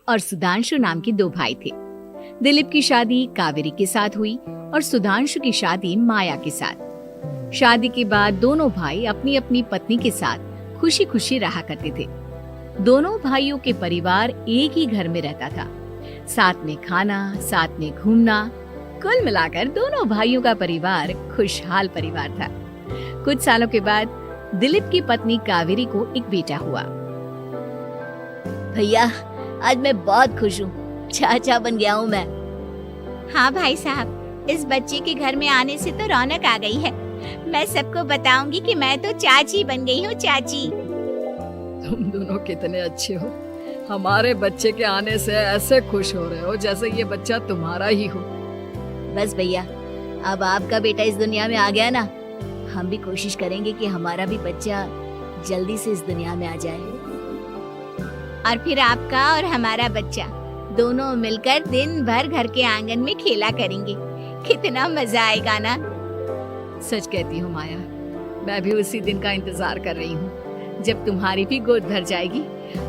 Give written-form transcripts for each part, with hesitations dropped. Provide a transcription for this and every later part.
और सुधांशु नाम के दो भाई थे। दिलीप की शादी कावेरी के साथ हुई और सुधांशु की शादी माया के साथ। शादी के बाद दोनों भाई अपनी अपनी पत्नी के साथ खुशी खुशी रहा करते थे। दोनों भाइयों के परिवार एक ही घर में रहता था, साथ में खाना, साथ में घूमना। कुल मिलाकर दोनों भाइयों का परिवार खुशहाल परिवार था। कुछ सालों के बाद दिलीप की पत्नी कावेरी को एक बेटा हुआ। भैया, आज मैं बहुत खुश हूँ, चाचा बन गया हूँ मैं। हाँ भाई साहब, इस बच्चे के घर में आने से तो रौनक आ गई है। मैं सबको बताऊंगी कि मैं तो चाची बन गई हूँ, चाची। तुम दोनों कितने अच्छे हो। हमारे बच्चे के आने से ऐसे खुश हो रहे हो जैसे ये बच्चा तुम्हारा ही हो। बस भैया, अब आपका बेटा इस दुनिया में आ गया ना, हम भी कोशिश करेंगे कि हमारा भी बच्चा जल्दी से इस दुनिया में आ जाए। और फिर आपका और हमारा बच्चा दोनों मिलकर दिन भर घर के आंगन में खेला करेंगे। कितना मजा आएगा ना। सच कहती हूँ माया, मैं भी उसी दिन का इंतजार कर रही हूँ जब तुम्हारी भी गोद भर जाएगी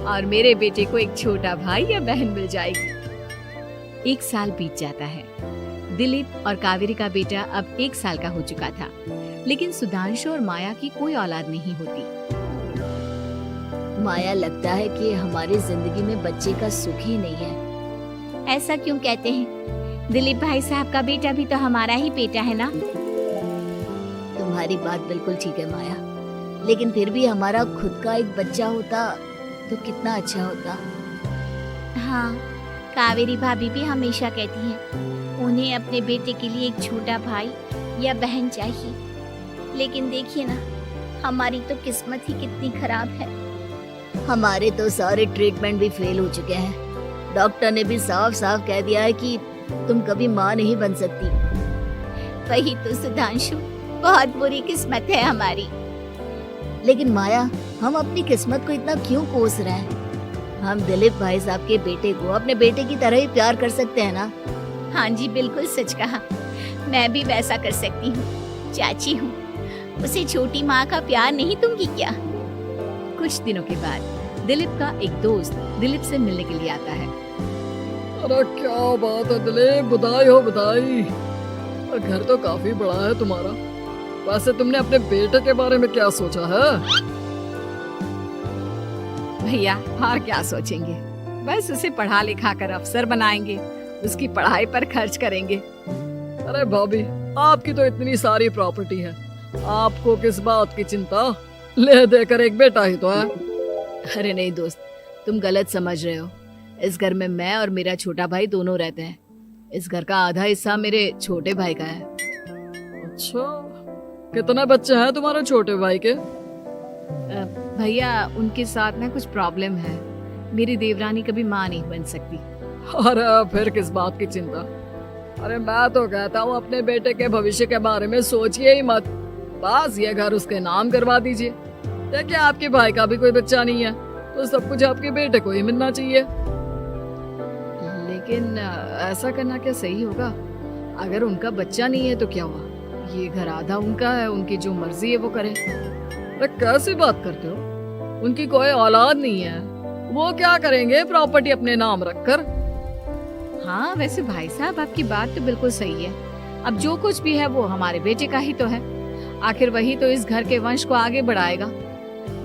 और मेरे बेटे को एक छोटा भाई या बहन मिल जाएगी। 1 साल बीत जाता है। दिलीप और कावेरी का बेटा अब 1 साल का हो चुका था, लेकिन सुधांशु और माया की कोई औलाद नहीं होती। माया, लगता है कि हमारी जिंदगी में बच्चे का सुख ही नहीं है। ऐसा क्यों कहते हैं? दिलीप भाई साहब का बेटा भी तो हमारा ही बेटा है ना। तुम्हारी बात बिल्कुल ठीक है माया, लेकिन फिर भी हमारा खुद का एक बच्चा होता तो कितना अच्छा होता। हाँ, कावेरी भाभी भी हमेशा कहती हैं उन्हें अपने बेटे के लिए एक छोटा भाई या बहन चाहिए। लेकिन देखिए ना, हमारी तो किस्मत ही कितनी खराब है। हमारे तो सारे ट्रीटमेंट भी फेल हो चुके हैं। डॉक्टर ने भी साफ साफ कह दिया है कि तुम कभी माँ नहीं बन सकती। वही तो सुधांशु, बहुत बुरी किस्मत है हमारी। लेकिन माया, हम अपनी किस्मत को इतना क्यों कोस रहे हैं? हम दिलीप भाई साहब के बेटे को अपने बेटे की तरह ही प्यार कर सकते हैं ना। हाँ जी, बिल्कुल सच कहा। मैं भी वैसा कर सकती हूँ। चाची हूँ, उसे छोटी माँ का प्यार नहीं दूंगी क्या? कुछ दिनों के बाद दिलीप का एक दोस्त दिलीप से मिलने के लिए आता है। अरे क्या बात है दिलीप, बधाई हो बधाई। और घर तो काफी बड़ा है तुम्हारा। वैसे तुमने अपने बेटे के बारे में क्या सोचा है? भैया, और क्या सोचेंगे, बस उसे पढ़ा लिखा कर अफसर बनाएंगे, उसकी पढ़ाई पर खर्च करेंगे। अरे भाभी, आपकी तो इतनी सारी प्रॉपर्टी है, आपको किस बात की चिंता? ले देकर एक बेटा ही तो है। अरे नहीं दोस्त, तुम गलत समझ रहे हो। इस घर में मैं और मेरा छोटा भाई दोनों रहते हैं। इस घर का आधा हिस्सा मेरे छोटे भाई का है। अच्छा, कितने बच्चे हैं तुम्हारे छोटे भाई के? भैया, उनके साथ ना कुछ प्रॉब्लम है। मेरी देवरानी कभी माँ नहीं बन सकती। अरे फिर किस बात की चिंता? अरे मैं तो कहता हूँ अपने बेटे के भविष्य के बारे में सोचिए ही मत। बस ये घर उसके नाम करवा दीजिए। देखिए, आपके भाई का भी कोई बच्चा नहीं है तो सब कुछ आपके बेटे को ही मिलना चाहिए। लेकिन ऐसा करना क्या सही होगा? अगर उनका बच्चा नहीं है तो क्या हुआ? ये घर आधा उनका है, उनकी जो मर्जी है वो करे। अरे कैसी बात करते हो? उनकी कोई औलाद नहीं है, वो क्या करेंगे प्रॉपर्टी अपने नाम रखकर? हाँ, वैसे भाई साहब आपकी बात तो बिल्कुल सही है। अब जो कुछ भी है वो हमारे बेटे का ही तो है। आखिर वही तो इस घर के वंश को आगे बढ़ाएगा।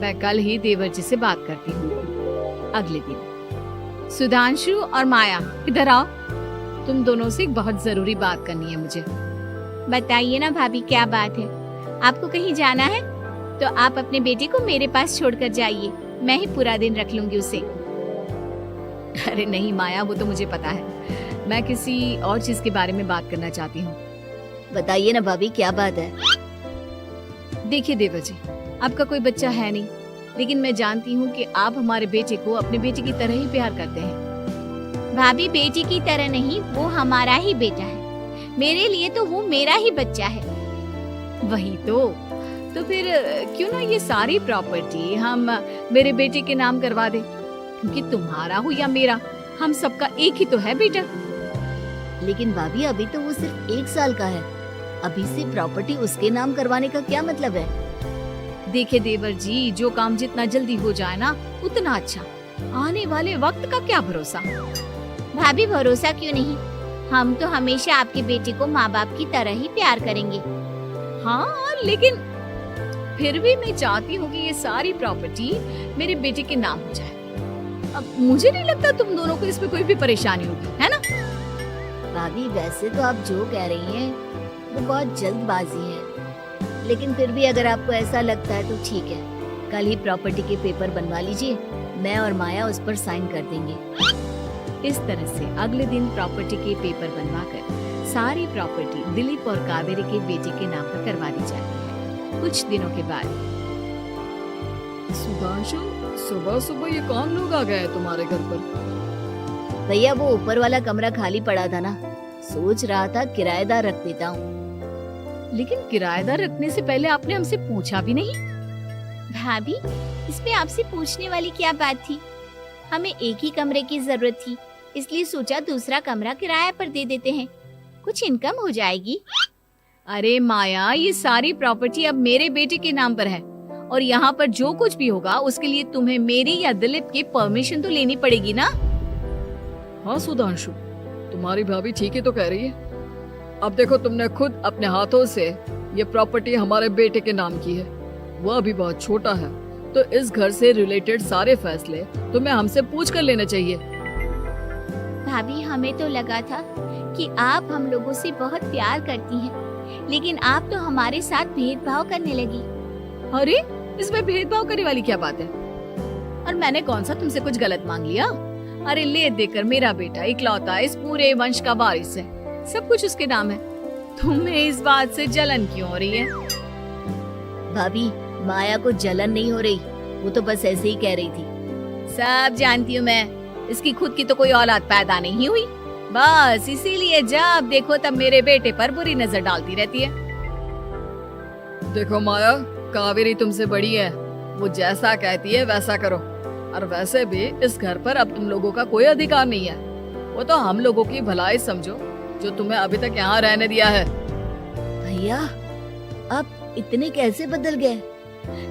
मैं कल ही देवर जी से बात करती हूँ। अगले दिन सुधांशु और माया, इधर आओ। तुम दोनों से एक बहुत जरूरी बात करनी है मुझे। बताइए ना भाभी, क्या बात है? आपको कहीं जाना है तो आप अपने बेटे को मेरे पास छोड़कर जाइए। मैं ही पूरा दिन रख लूंगी उसे। अरे नहीं माया, वो तो मुझे पता है। मैं किसी और चीज के बारे में बात करना चाहती हूँ। बताइए ना भाभी, क्या बात है? देखिए देवर जी, आपका कोई बच्चा है नहीं, लेकिन मैं जानती हूँ कि आप हमारे बेटे को अपने बेटे की तरह ही प्यार करते हैं। भाभी, बेटी की तरह नहीं, वो हमारा ही बेटा है। मेरे लिए तो वो मेरा ही बच्चा है। वही तो फिर क्यों ना ये सारी प्रॉपर्टी हम मेरे बेटे के नाम करवा दे, क्योंकि तुम्हारा हो या मेरा, हम सबका एक ही तो है बेटा। लेकिन भाभी, अभी तो वो सिर्फ 1 साल का है। अभी से प्रॉपर्टी उसके नाम करवाने का क्या मतलब है? देखिए देवर जी, जो काम जितना जल्दी हो जाए ना उतना अच्छा। आने वाले वक्त का क्या भरोसा। भाभी भरोसा क्यों नहीं, हम तो हमेशा आपके बेटे को माँ बाप की तरह ही प्यार करेंगे। हाँ लेकिन फिर भी मैं चाहती हूँ कि ये सारी प्रॉपर्टी मेरे बेटे के नाम हो जाए। अब मुझे नहीं लगता तुम दोनों को इसमें कोई भी परेशानी होगी, है ना? भाभी वैसे तो आप जो कह रही हैं वो बहुत जल्दबाजी है, लेकिन फिर भी अगर आपको ऐसा लगता है तो ठीक है, कल ही प्रॉपर्टी के पेपर बनवा लीजिए, मैं और माया उस पर साइन कर देंगे। इस तरह से अगले दिन प्रॉपर्टी के पेपर बनवाकर सारी प्रॉपर्टी दिलीप और कावेरी के बेटे के नाम पर करवा दी जाती है। कुछ दिनों के बाद सुधांशु, सुबह सुबह ये कौन लोग आ गए हैं तुम्हारे घर पर? भैया वो ऊपर वाला कमरा खाली पड़ा था ना, सोच रहा था किराएदार रख देता हूँ। लेकिन किराएदार रखने से पहले आपने हमसे पूछा भी नहीं। भाभी इसमें आपसे पूछने वाली क्या बात थी, हमें एक ही कमरे की जरूरत थी, इसलिए सोचा दूसरा कमरा किराए पर दे देते हैं, कुछ इनकम हो जाएगी। अरे माया, ये सारी प्रॉपर्टी अब मेरे बेटे के नाम पर है और यहाँ पर जो कुछ भी होगा उसके लिए तुम्हें मेरी या दिलीप की परमिशन तो लेनी पड़ेगी ना। हाँ सुधांशु, तुम्हारी भाभी ठीक ही तो कह रही है। अब देखो, तुमने खुद अपने हाथों से ये प्रॉपर्टी हमारे बेटे के नाम की है, वह अभी बहुत छोटा है, तो इस घर से रिलेटेड सारे फैसले तुम्हें हमसे पूछ कर लेने चाहिए। भाभी हमें तो लगा था कि आप हम लोगों से बहुत प्यार करती हैं, लेकिन आप तो हमारे साथ भेदभाव करने लगी। अरे इसमें भेदभाव करने वाली क्या बात है? और मैंने कौन सा तुमसे कुछ गलत मांग लिया? अरे ले देकर मेरा बेटा इकलौता इस पूरे वंश का वारिस है, सब कुछ उसके नाम है। तुम्हें इस बात से जलन क्यों हो रही है? भाभी माया को जलन नहीं हो रही, वो तो बस ऐसे ही कह रही थी। सब जानती हूँ मैं, इसकी खुद की तो कोई औलाद पैदा नहीं हुई, बस इसीलिए जब देखो तब मेरे बेटे पर बुरी नजर डालती रहती है। देखो माया, कावेरी तुमसे बड़ी है, वो जैसा कहती है वैसा करो। और वैसे भी इस घर पर अब तुम लोगों का कोई अधिकार नहीं है, वो तो हम लोगों की भलाई समझो जो तुम्हें अभी तक यहाँ रहने दिया है। भैया आप इतने कैसे बदल गए?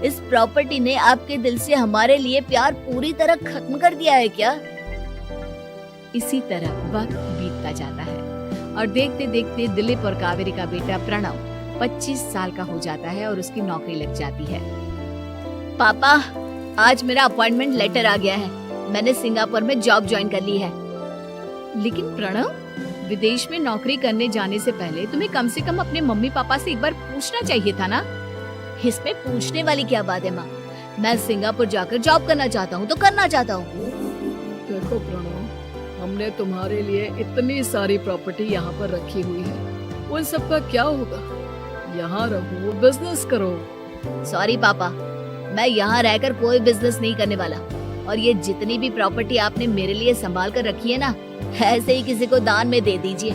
इस प्रॉपर्टी ने आपके दिल से हमारे लिए प्यार पूरी तरह खत्म कर दिया है क्या? इसी तरह वक्त बीतता जाता है और देखते देखते दिलीप और कावेरी का बेटा प्रणव 25 साल का हो जाता है और उसकी नौकरी लग जाती है। पापा आज मेरा अपॉइंटमेंट लेटर आ गया है, मैंने सिंगापुर में जॉब ज्वाइन कर ली है। लेकिन प्रणव, विदेश में नौकरी करने जाने से पहले तुम्हें कम से कम अपने मम्मी पापा से एक बार पूछना चाहिए था ना। इसमें पूछने वाली क्या बात है माँ, मैं सिंगापुर जाकर जॉब करना चाहता हूँ तो करना चाहता हूँ। देखो प्रणव, हमने तुम्हारे लिए इतनी सारी प्रॉपर्टी यहाँ पर रखी हुई है, उन सब का क्या होगा? यहाँ रहो, बिजनेस करो। सॉरी पापा, मैं यहाँ रहकर कोई बिजनेस नहीं करने वाला, और ये जितनी भी प्रॉपर्टी आपने मेरे लिए संभाल कर रखी है ना, ऐसे ही किसी को दान में दे दीजिए,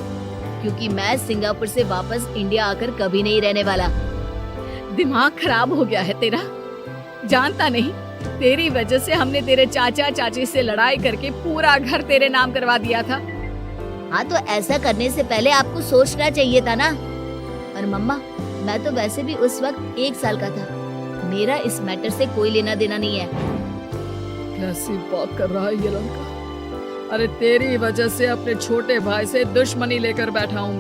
क्योंकि मैं सिंगापुर से वापस इंडिया आकर कभी नहीं रहने वाला। दिमाग खराब हो गया है तेरा, जानता नहीं तेरी वजह से हमने तेरे चाचा चाची से लड़ाई करके पूरा घर तेरे नाम करवा दिया था। हाँ तो ऐसा करने से पहले आपको सोचना चाहिए था ना। और मम्मा, मैं तो वैसे भी उस वक्त 1 साल का था, मेरा इस मैटर से कोई लेना देना नहीं है। कैसी बात कर रहा है ये लड़का? अरे तेरी वजह से अपने छोटे भाई से दुश्मनी लेकर बैठा हूँ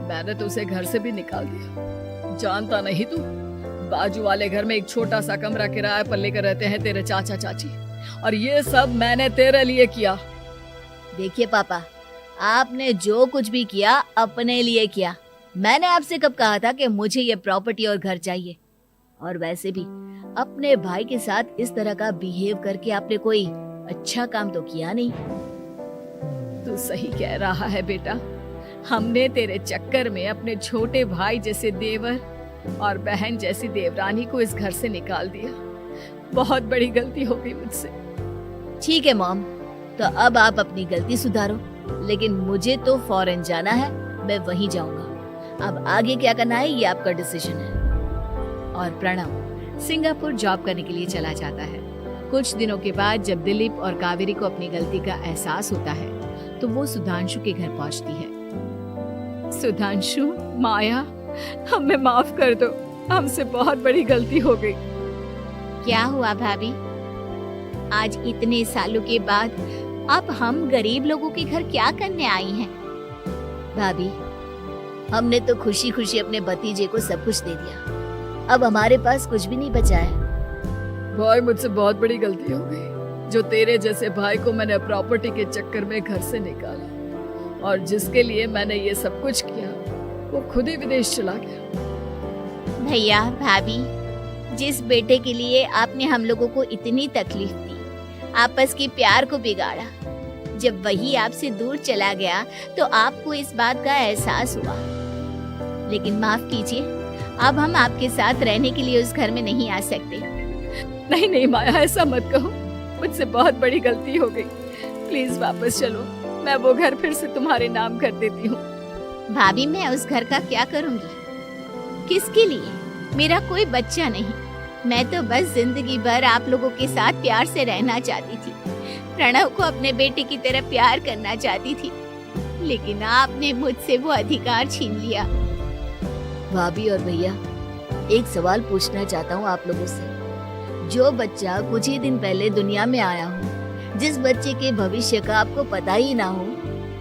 मैंने तो उसे घर से भी निकाल दिया। जानता नहीं तू, बाजू वाले घर में एक छोटा सा कमरा किराए पर लेकर रहते हैं तेरे चाचा चाची, और ये सब मैंने तेरे लिए किया। देखिए पापा, आपने जो कुछ भी किया अपने लिए किया। मैंने आपसे कब कहा था कि मुझे ये प्रॉपर्टी और घर चाहिए? और वैसे भी अपने भाई के साथ इस तरह का बिहेव करके आपने कोई अच्छा काम तो किया नहीं। तू सही कह रहा है बेटा, हमने तेरे चक्कर में अपने छोटे भाई जैसे देवर और बहन जैसी देवरानी को इस घर से निकाल दिया। बहुत बड़ी गलती हो गई मुझसे। ठीक है मॉम, तो अब आप अपनी गलती सुधारो, लेकिन मुझे तो फॉरेन जाना है, मैं वहीं जाऊंगा। अब आगे क्या करना है ये आपका डिसीजन है। और प्रणव सिंगापुर जॉब करने के लिए चला जाता है। कुछ दिनों के बाद जब दिलीप और कावेरी को अपनी गलती का एहसास होता है तो वो सुधांशु के घर पहुंचती है। सुधांशु, माया, हमें माफ कर दो, हमसे बहुत बड़ी गलती हो गई। क्या हुआ भाभी? आज इतने सालों के बाद अब हम गरीब लोगों के घर क्या करने आई हैं? भाभी, हमने तो खुशी खुशी अपने भतीजे को सब कुछ दे दिया। अब हमारे पास कुछ भी नहीं बचा है। भाई मुझसे बहुत बड़ी गलती हो गई, जो तेरे जैसे भाई को मैंने प्रॉपर्टी के चक्कर में घर से निकाला, और जिसके लिए मैंने ये सब कुछ किया वो खुद ही विदेश चला गया। भैया भाभी, जिस बेटे के लिए आपने हम लोगों को इतनी तकलीफ दी, आपस के प्यार को बिगाड़ा, जब वही आपसे दूर चला गया तो आपको इस बात का एहसास हुआ। लेकिन माफ कीजिए, अब हम आपके साथ रहने के लिए उस घर में नहीं आ सकते। नहीं नहीं माया, ऐसा मत कहो, मुझसे बहुत बड़ी गलती हो गई। प्लीज वापस चलो, मैं वो घर फिर से तुम्हारे नाम कर देती हूँ। भाभी, मैं उस घर का क्या करूंगी? किसके लिए? मेरा कोई बच्चा नहीं। मैं तो बस जिंदगी भर आप लोगों के साथ प्यार से रहना चाहती थी, प्रणव को अपने बेटे की तरह प्यार करना चाहती थी, लेकिन आपने मुझसे वो अधिकार छीन लिया। भाभी और भैया, एक सवाल पूछना चाहता हूँ आप लोगों से। जो बच्चा कुछ ही दिन पहले दुनिया में आया हो, जिस बच्चे के भविष्य का आपको पता ही ना हो,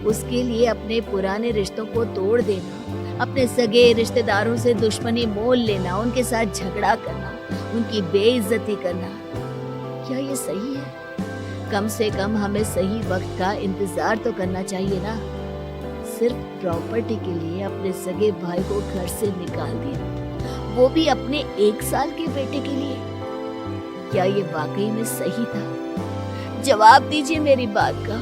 उसके लिए अपने पुराने रिश्तों को तोड़ देना, अपने सगे रिश्तेदारों से दुश्मनी मोल लेना, उनके साथ झगड़ा करना, उनकी बेइज्जती करना, क्या ये सही है? कम से कम हमें सही वक्त का इंतजार तो करना चाहिए ना। सिर्फ प्रॉपर्टी के लिए अपने सगे भाई को घर से निकाल दिया, वो भी अपने 1 साल के बेटे के लिए। क्या ये वाकई में सही था? जवाब दीजिए मेरी बात का।